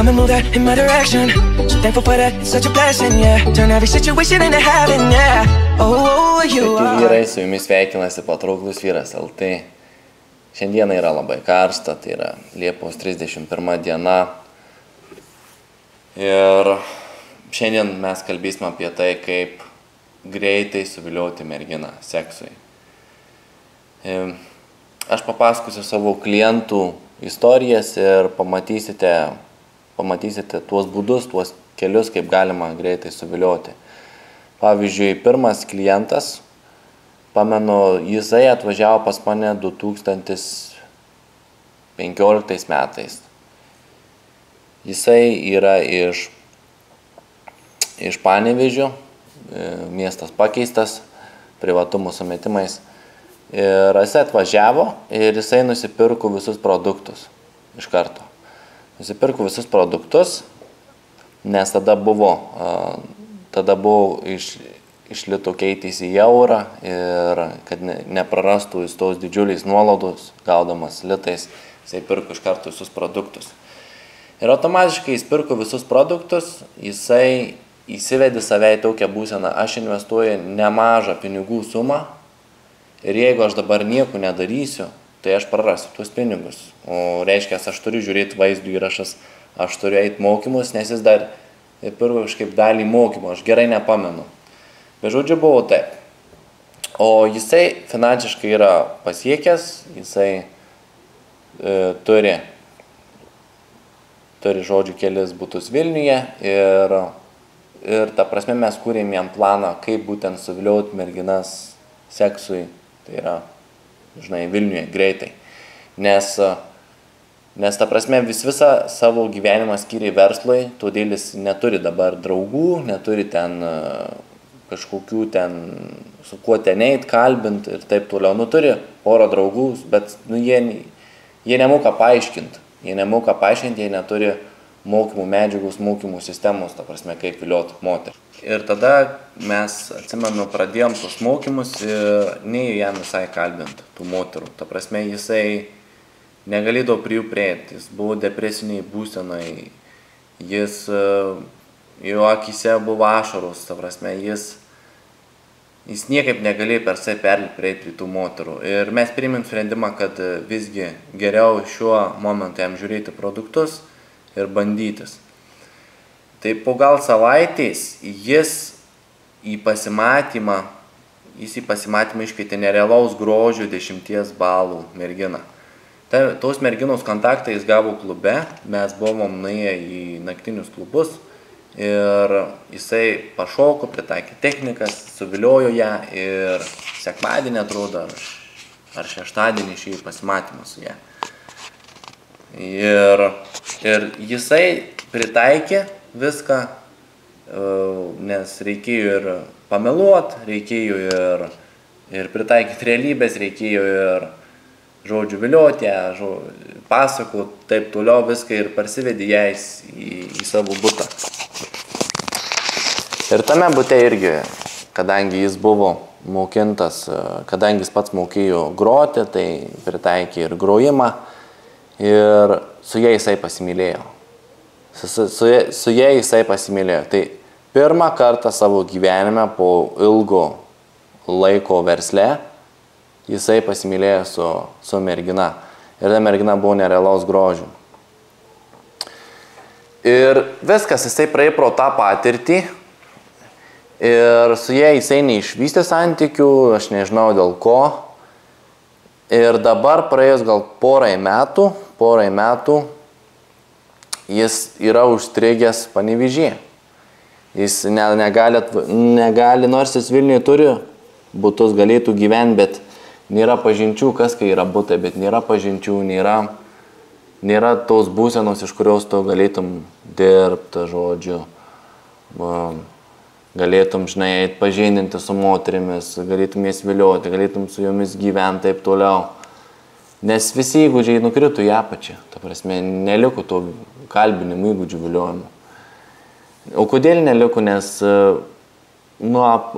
come and move that in my direction. So thankful for that, it's such a blessing, yeah. Turn every situation into heaven, yeah. Oh, you are. Sveiki vyrai, su jumis sveikinasi Patrauklus vyras LT. Šiandieną yra labai karšta, tai yra Liepos 31 diena. Ir šiandien mes kalbėsime apie tai, kaip greitai suvilioti merginą seksui. Aš papasakosiu savo klientų istorijas ir pamatysite tuos būdus, tuos kelius, kaip galima greitai suvilioti. Pavyzdžiui, pirmas klientas, pamenu, jisai atvažiavo pas mane 2015 metais. Jisai yra iš Panevėžio, miestas pakeistas, privatumo sumetimais. Ir jisai atvažiavo ir jisai nusipirko visus produktus iš karto. Nusipirko visus produktus, nes tada buvo iš litų keitėsi į eurą ir kad neprarastų jis tos didžiuliais nuolaidos, gaudamas litais, jisai pirko iš karto visus produktus. Ir automatiškai jis pirko visus produktus, jisai įsivedė save į tokią būseną, aš investuoju nemažą pinigų sumą ir jeigu aš dabar nieko nedarysiu, tai aš prarasiu tuos pinigus. O reiškia, aš turiu žiūrėti vaizdų įrašas, aš turiu eiti mokymus, nes jis dar pirko kažkaip dalį mokymų, aš gerai nepamenu. Bet žodžiu buvo taip. O jisai finansiškai yra pasiekęs, jisai turi žodžiu kelis butus Vilniuje ir ta prasme mes kūrėm jam planą, kaip būtent suvilioti merginas seksui, tai yra, žinai, Vilniuje greitai. Nes ta prasme visą savo gyvenimą skyrė verslui, todėl jis neturi dabar draugų, neturi ten kažkokių ten, su kuo ten eit, kalbint ir taip toliau. Turi porą draugų, bet jie nemoka paaiškinti. Jie neturi mokymų medžiagos, mokymų sistemos, ta prasme, kaip vilioti moterį. Ir tada mes, atsimenu, pradėjom tos mokymus ir neėjau jam visai kalbinti tų moterų. Ta prasme, jisai negalėdavo prie jų prieiti, jis buvo depresiniai būsenai, jo akyse buvo ašaros, ta prasme, jis niekaip negalėjo per save prieiti prie tų moterų. Ir mes priėmėm sprendimą, kad visgi geriau šiuo momentu jam žiūrėti produktus ir bandytis. Tai po gal savaitės jis į pasimatymą iškvietė nerealaus grožio 10 balų merginą. Tos merginos kontaktą jis gavo klube, mes buvom nuėję į naktinius klubus ir jisai pašoko, pritaikė technikas, suviliojo ją ir sekmadienį atrodo, ar šeštadienį išėjo pasimatymą su ją. Ir jisai pritaikė viską, nes reikėjo ir pameluoti, reikėjo ir pritaikyti realybės, reikėjo ir žodžiu vilioti ją, pasakot, taip toliau viską ir parsivedė ją į savo butą. Ir tame bute irgi, kadangi jis buvo mokintas, kadangi jis pats mokėjo groti, tai pritaikė ir grojimą ir su jais jisai pasimylėjo. Su jais jisai pasimylėjo. Tai pirmą kartą savo gyvenime po ilgo laiko versle jisai pasimylėjo su mergina. Ir ta mergina buvo nerealaus grožio. Ir viskas, jisai praėjo pro tą patirtį. Ir su jais jisai neišvystė santykių, aš nežinau dėl ko. Ir dabar praėjus gal porai metų, jis yra užstrigęs Panevėžyje. Jis negali, nors jis Vilniuje turi butus, galėtų gyventi, bet nėra pažinčių, kas kai yra butai, bet nėra pažinčių, nėra tos būsenos, iš kurios tu galėtum dirbti, žodžiu, galėtum, žinai, pažindinti su moterimis, galėtum jas vilioti, galėtum su jomis gyventi, taip toliau. Nes visi įgūdžiai nukrito į apačią, ta prasme, neliko to kalbinimų įgūdžių viliojimų. O kodėl neliko, nes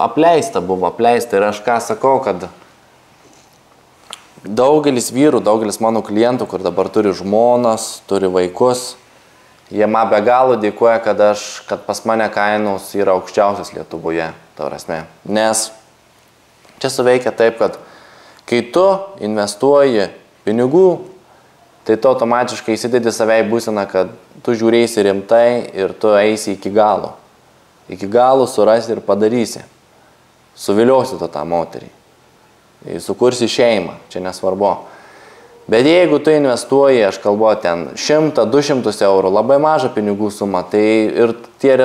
apleista ir aš ką sakau, kad daugelis vyrų, daugelis mano klientų, kur dabar turi žmonas, turi vaikus, Jie man be galo dėkoja, kad pas mane kainos yra aukščiausios Lietuvoje, ta prasme. Nes čia suveikia taip, kad kai tu investuoji pinigų, tai tu automatiškai įsidedi save į būseną, kad tu žiūrėsi rimtai ir tu eisi iki galo. Iki galo surasi ir padarysi. Suviliosi tu tą moterį. Sukursi šeimą, čia nesvarbu. Bet jeigu tu investuoji, aš kalbu ten 100-200 eurų, labai mažą pinigų sumą, tai ir tie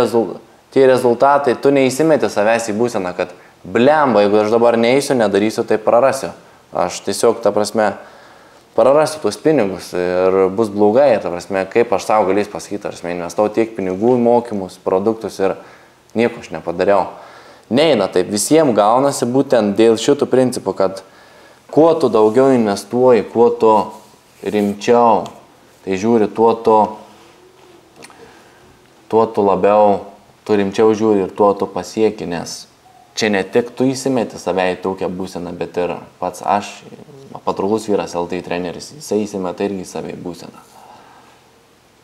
rezultatai, tu neįsimeti savęs į būseną, kad blemba, jeigu aš dabar neįsiu, nedarysiu, tai prarasiu. Aš tiesiog, ta prasme, prarasiu tuos pinigus ir bus blogai, ta prasme, kaip aš savo galės pasakyti, ta prasme, investau tiek pinigų, mokymus, produktus ir nieko aš nepadariau. Neina taip, visiems gaunasi būtent dėl šitų principų, kad kuo tu daugiau investuoji, kuo tu rimčiau, tai žiūri, tuo tu labiau, tu rimčiau žiūri ir tuo tu pasieki, nes čia ne tik tu įsimeti save į tokią būseną, bet ir pats aš, Patrauklus vyras LT treneris, jisai įsimeta irgi save į būseną.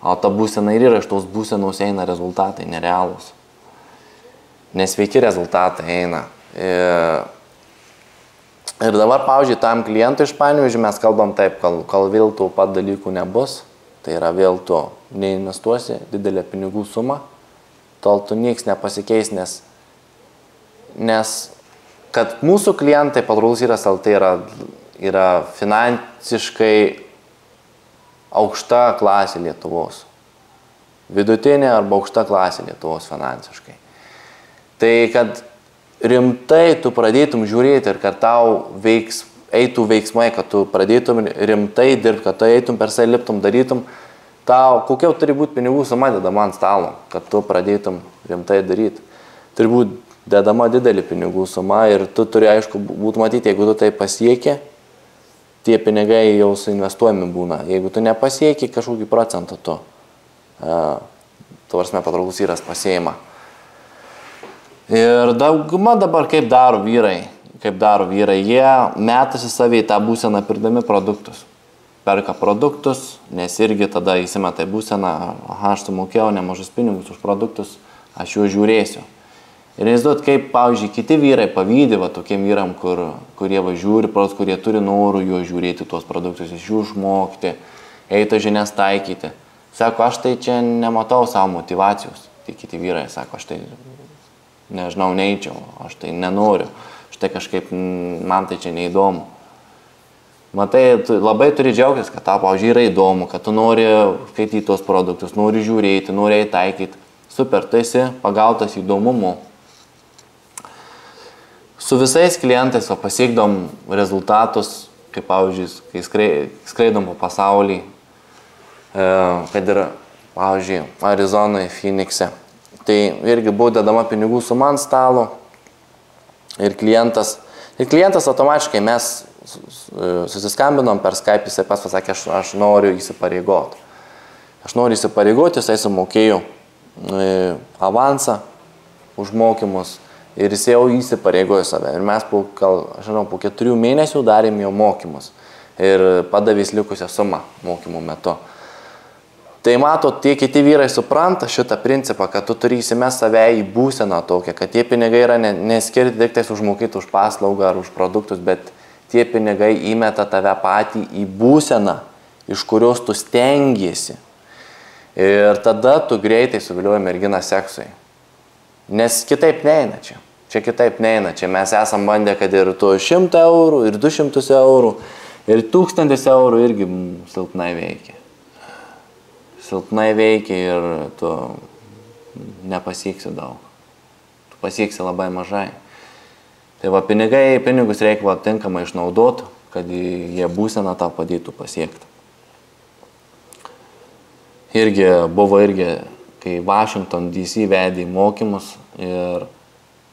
O ta būsena ir yra, iš tos būsenos eina rezultatai, nerealūs. Nesveiki rezultatai eina. Ir dabar, pavyzdžiui, tam klientui iš Panevėžio mes kalbam taip, kol vėl tų pat dalykų nebus, tai yra vėl tu neinvestuosi didelę pinigų sumą, tol tu nieks nepasikeis, nes kad mūsų klientai, Patrauklus vyras LT yra finansiškai aukšta klasė Lietuvos. Vidutinė arba aukšta klasė Lietuvos finansiškai. Tai kad rimtai tu pradėtum žiūrėti ir kad tau eitų veiksmai, kad tu pradėtum rimtai dirbti, kad tu eitum per save liptum, darytum, tau kokia turi būti pinigų suma dedama ant stalo, kad tu pradėtum rimtai daryti. Turi būti dedama didelį pinigų suma ir tu turi, aišku, būti matyti, jeigu tu tai pasieki, tie pinigai jau suinvestuojami būna. Jeigu tu nepasieki kažkokį procentą, tu prasme, Patrauklus vyras pasiima. Ir dauguma dabar kaip daro vyrai, jie metasi savį į tą būseną pirdami produktus. Perka produktus, nes irgi tada įsimeta į būseną, aš sumokėjau nemažus pinigus už produktus, aš juos žiūrėsiu. Ir neįsivaizduot, kaip, pavyzdžiui, kiti vyrai pavydi tokiem vyram, kurie žiūri, kurie turi norų juos žiūrėti tuos produktus, iš jų išmokti, eito žinias taikyti. Sako, aš tai čia nematau savo motyvacijos. Tai kiti vyrai sako, aš tai nežinau, neįčiau, aš tai nenoriu, štai kažkaip man tai čia neįdomu. Matai, labai turi džiaugtis, kad tau, pavyzdžiui, yra įdomu, kad tu nori skaityti tos produktus, nori žiūrėti, nori taikyti. Super, tu esi pagautas įdomumu. Su visais klientais pasiekdom rezultatus, kaip, pavyzdžiui, kai skraidom po pasaulį, kad ir, pavyzdžiui, Arizonoje, Phoenixe. Tai irgi buvo dedama pinigų suma ant stalo ir klientas automatiškai mes susiskambinom per Skype, jisai pas pasakė, aš noriu įsipareigoti. Jisai sumokėjo avansą už mokymus ir jisai jau įsipareigojo save. Ir mes po 4 mėnesių darėm jo mokymus ir padavys likusią sumą mokymų metu. Tai matot, tie kiti vyrai supranta šitą principą, kad tu turi įsimest save į būseną tokią, kad tie pinigai yra neskirti tik tais užmokyti už paslaugą ar už produktus, bet tie pinigai įmeta tave patį į būseną, iš kurios tu stengiesi. Ir tada tu greitai suvilioji merginą seksui. Nes kitaip neina čia. Čia kitaip neina. Čia mes esam bandę, kad ir tu 100 eurų, ir 200 eurų, ir 1000 eurų irgi silpnai veikia. Silpnai veikia ir tu nepasieksi daug. Tu pasieksi labai mažai. Tai va, pinigus reikia tinkamai išnaudoti, kad jie būseną tą padėtų pasiekti. Buvo, kai Washington DC vedė mokymus ir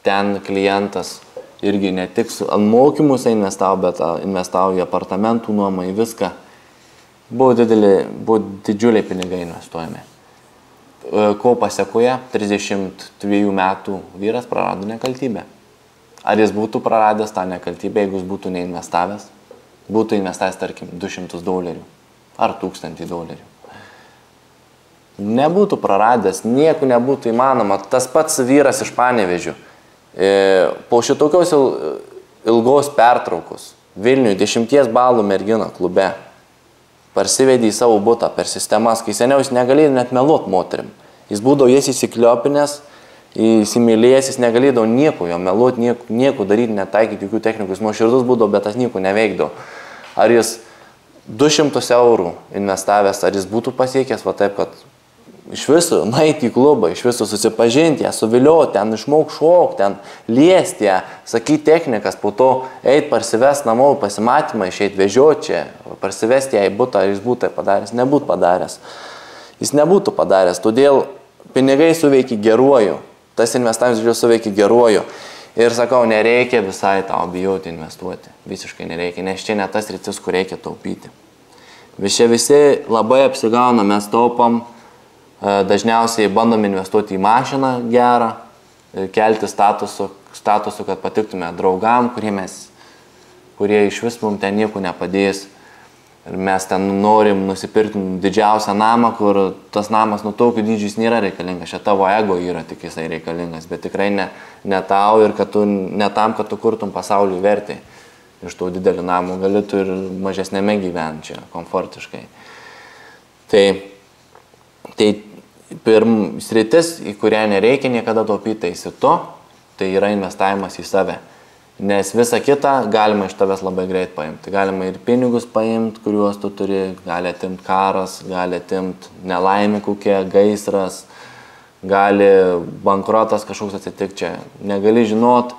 ten klientas irgi ne tik ant mokymus investavo, bet investavo į apartamentų nuomą, į viską. Buvo didžiuliai pinigai investuojami. Ko pasiekoje, 32 metų vyras prarado nekaltybę. Ar jis būtų praradęs tą nekaltybę, jeigu jis būtų neinvestavęs? Būtų investavęs, tarkim, $200 ar $1000. nebūtų praradęs, nieko nebūtų įmanoma. Tas pats vyras iš Panevėžių. Po šitokios ilgos pertraukos Vilniui 10 balų mergina klube parsivedė į savo butą per sistemas, kai seniau jis negalėjo net meluot moterim. Jis būdavo jas įsikliopinęs, įsimylėjęs, jis negalėjo nieko jo meluot, nieko daryti, netaikyti jokių technikų, jis nuoširdus būdavo, bet tas nieko neveikdavo. Ar jis 200 eurų investavęs, ar jis būtų pasiekęs va taip, kad iš viso nueiti į klubą, iš viso susipažinti, ją suvilioti, ten išmok šokti, ten liesti ją, sakyti technikas, po to eiti parsivesti namo, pasimatymą, išeiti vežioti čia, parsivesti ją į butą, ar jis būtų tai padaręs, nebūtų padaręs. Jis nebūtų padaręs, todėl pinigai suveikia geruoju, tas investavimas suveikia geruoju. Ir sakau, nereikia visai tau bijoti investuoti, visiškai nereikia, nes čia ne tas rytis, kur reikia taupyti. Visi labai apsigauna, mes taupam, dažniausiai bandom investuoti į mašiną gerą, kelti statusų, kad patiktume draugam, kurie iš vis mums ten nieko nepadės. Ir mes ten norim nusipirkti didžiausią namą, kur tas namas nuo tokių dydžių jis nėra reikalingas. Čia tavo ego yra tik jisai reikalingas, bet tikrai ne tau ir ne tam, kad tu kurtum pasaulį vertį. Iš tų didelių namų gali tu ir mažesnėme gyventi čia, komfortiškai. Tai sritis, į kurią nereikia niekada taupyti, tai įsito, tai yra investavimas į save. Nes visą kitą galima iš tavęs labai greit paimti. Galima ir pinigus paimti, kuriuos tu turi, gali atimti karas, gali atimti nelaimė kokia, gaisras, gali bankrotas kažkoks atsitikti čia. Negali žinot,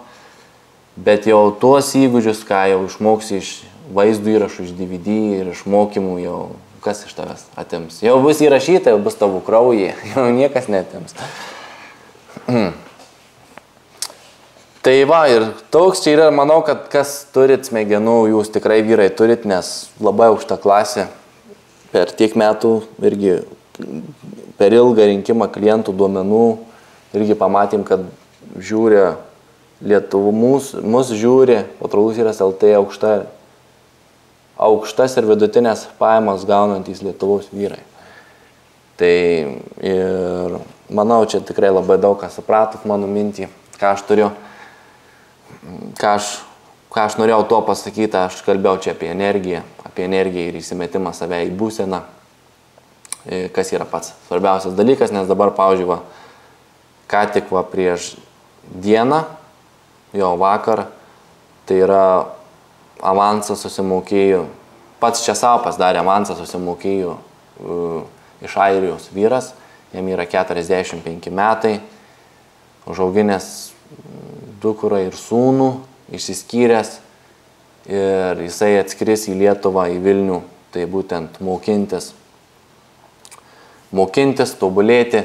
bet jau tuos įgūdžius, ką jau išmoksi iš vaizdų įrašų, iš DVD ir iš mokymų, jau kas iš tavęs atims. Jau bus įrašyta, jau bus tavo kraujyje, jau niekas netims. Tai va, ir toks čia yra, manau, kad kas turit smegenų, jūs tikrai vyrai turit, nes labai aukšta klasė per tiek metų irgi per ilgą rinkimą klientų duomenų irgi pamatėm, kad žiūri Lietuvų, mus žiūri, Patrauklus vyras LT aukštas ir vidutinės pajamas gaunantys Lietuvos vyrai. Tai ir manau, čia tikrai labai daug ką supratot mano mintį, ką aš turiu. Ką aš norėjau to pasakyti, aš kalbėjau čia apie energiją ir įsimetimą save į būseną, kas yra pats svarbiausias dalykas, nes dabar, pavyzdžiui, ką tik prieš dieną, jo vakar, tai yra avansą susimokėjų, pats čia savo pasidarė avansą susimokėjų iš Airijos vyras, jam yra 45 metai, užauginęs dukrą ir sūnų, išsiskyręs ir jisai atskris į Lietuvą, į Vilnių, tai būtent mokintis, tobulėti.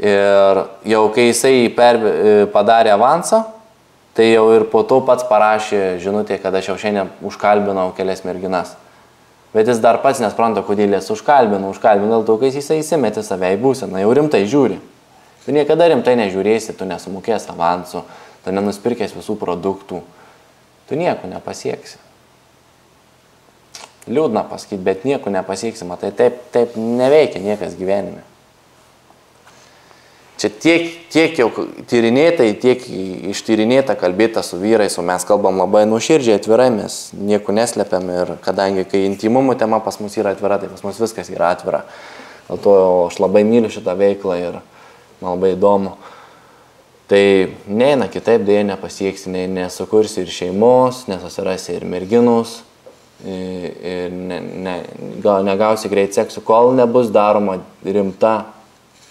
Ir jau kai jisai padarė avansą, tai jau ir po to pats parašė žinutė, kad aš jau šiandien užkalbinau kelias merginas. Bet jis dar pats nespranta, kodėl jas užkalbinau dėl to, kai jisai įsimetė save į būseną, jau rimtai žiūri. Tu niekada rimtai nežiūrėsi, tu nesumokės avansų, tu nenuspirkės visų produktų, tu nieko nepasieksi. Liūdna pasakyti, bet nieko nepasieksi, matai, taip neveikia niekas gyvenime. Čia tiek jau tyrinėtai, tiek ištyrinėta kalbėta su vyrais, o mes kalbam labai nuoširdžiai, atvirai, mes nieko neslepiam ir kadangi, kai intimumo tema pas mus yra atvira, tai pas mus viskas yra atvira. Dėl to aš labai myliu šitą veiklą ir man labai įdomu. Tai neina kitaip, dėja nepasieksi, nesukursi ir šeimos, nesusirasi ir merginus, ir negausi greit seksų, kol nebus daroma rimta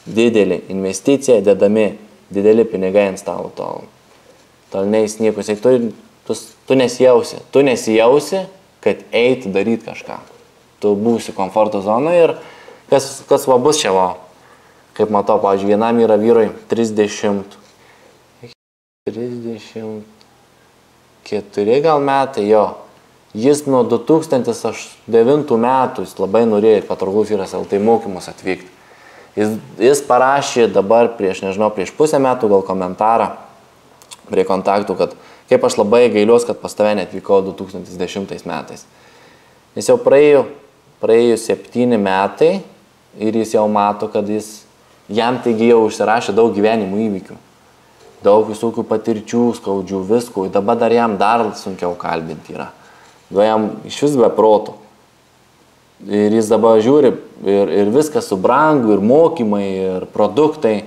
didelė investicija, dedami dideli pinigai ant stalo, tol neis niekus. Tu nesijausi, kad eiti daryti kažką. Tu būsi komforto zonoje ir kas va bus čia va. Kaip matau, pavyzdžiui, vienam yra vyrui 34 gal metai, jo. Jis nuo 2009 metų, jis labai norėjo Patrauklus vyras LT mokymus atvykti. Jis parašė dabar prieš pusę metų gal komentarą prie kontaktų, kad kaip aš labai gailiuos, kad pas tave neatvykau 2010 metais. Nes jau praėjo 7 metai ir jis jau mato, kad jam taigi jau užsirašė daug gyvenimų įvykių, daug visokių patirčių, skaudžių, visko, dabar dar jam dar sunkiau kalbinti yra. Jam iš vis be proto. Ir jis dabar žiūri ir viskas subrangu, ir mokymai, ir produktai.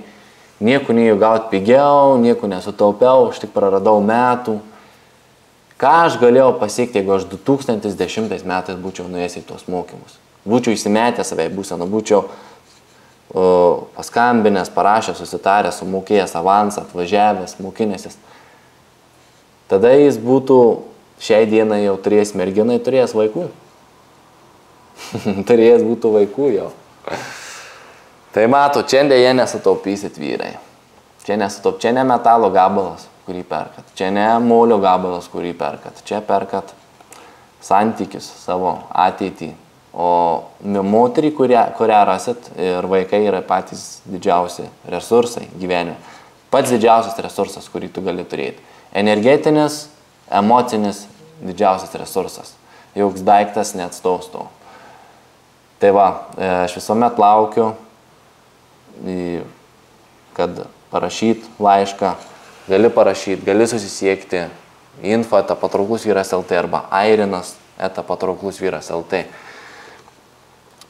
Nieko neįjau gauti pigiau, nieko nesutaupiau, aš tik praradau metų. Ką aš galėjau pasiekti, jeigu aš 2010 metais būčiau nuėjęs į tos mokymus? Būčiau įsimetęs save į būseną, būčiau paskambinęs, parašęs, susitaręs, sumokėjęs avansą, atvažiavęs, mokinęsis. Tada jis būtų šiai dienai jau turėjęs merginai, turėjęs vaikų. Turėjęs būtų vaikų jau. Tai mato, čia dėje nesutaupysit vyrai. Čia ne metalo gabalas, kurį perkat. Čia ne molio gabalas, kurį perkat. Čia perkat santykius savo ateitį. O moterį, kurią rasit, ir vaikai yra patys didžiausi resursai gyvenime. Pats didžiausias resursas, kurį tu gali turėti. Energetinis, emocinis didžiausias resursas. Joks daiktas neatstaus to. Tai va, aš visuomet laukiu, kad parašyt laišką, gali parašyti, gali susisiekti info@patrauklus-vyras.lt arba airinas@patrauklus-vyras.lt.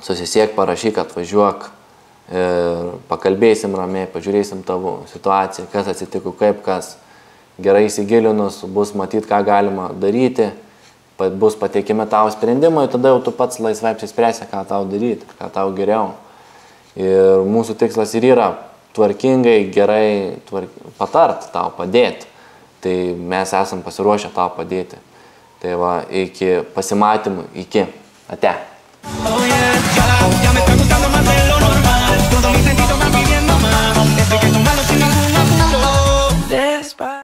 Susisiek, parašyk, atvažiuok, pakalbėsim ramiai, pažiūrėsim tavo situaciją, kas atsitiko, kaip kas. Gerai įsigilinus, bus matyti, ką galima daryti. Bus pateikimi tavo sprendimai, tada jau tu pats laisvai apsispręsi, ką tau daryti, ką tau geriau. Ir mūsų tikslas ir yra tvarkingai, gerai patart tau, padėti. Tai mes esam pasiruošę tau padėti. Tai va, iki pasimatymų, iki. Ate.